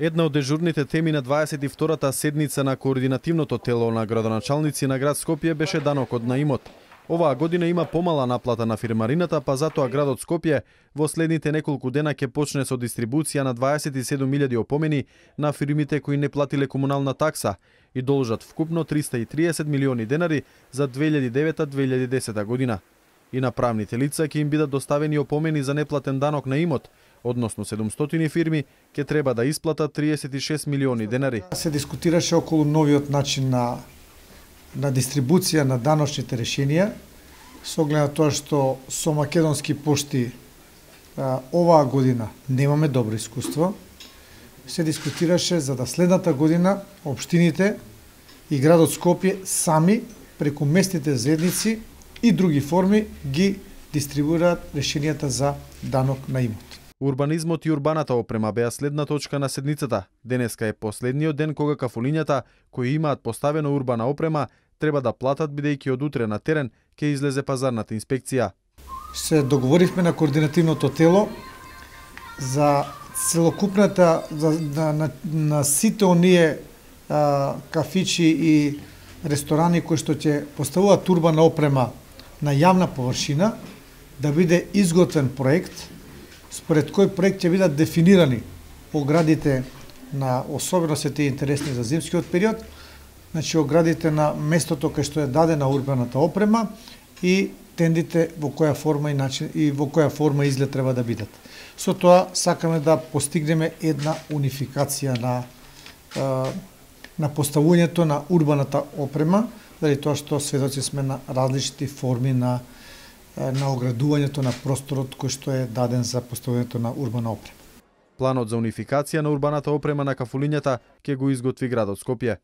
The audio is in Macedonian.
Една од дежурните теми на 22-та седница на координативното тело на градоначалници на град Скопје беше данокот на имот. Оваа година има помала наплата на фирмарината, па затоа градот Скопје во следните неколку дена ќе почне со дистрибуција на 27.000 опомени на фирмите кои не платиле комунална такса и должат вкупно 330 милиони денари за 2009-2010 година. И на правните лица ќе им бидат доставени опомени за неплатен данок на имот, односно 700 фирми ќе треба да исплатат 36 милиони денари. Се дискутираше околу новиот начин на дистрибуција на даночните решенија, со оглед на тоа што со македонски пошти оваа година немаме добро искуство. Се дискутираше за да следната година општините и градот Скопје сами преку местните заедници и други форми ги дистрибуираат решенијата за данок на имот. Урбанизмот и урбаната опрема беа следна точка на седницата. Денеска е последниот ден кога кафулињата кои имаат поставена урбана опрема треба да платат, бидејќи од утре на терен ќе излезе пазарната инспекција. Се договоривме на координативното тело за целокупната на сите оние кафичи и ресторани кои што ќе поставуваат урбана опрема на јавна површина да биде изготвен проект според кој проект ќе бидат дефинирани оградите на особеностите интересни за зимскиот период, значи оградите на местото кај што е дадена урбаната опрема и тендите во која форма и начин и во која форма и изглед треба да бидат. Со тоа сакаме да постигнеме една унификација на поставувањето на урбаната опрема, заради тоа што сведоци сме на различити форми на оградувањето на просторот кој што е даден за поставувањето на урбана опрема. Планот за унификација на урбаната опрема на кафулињата ќе го изготви градот Скопје.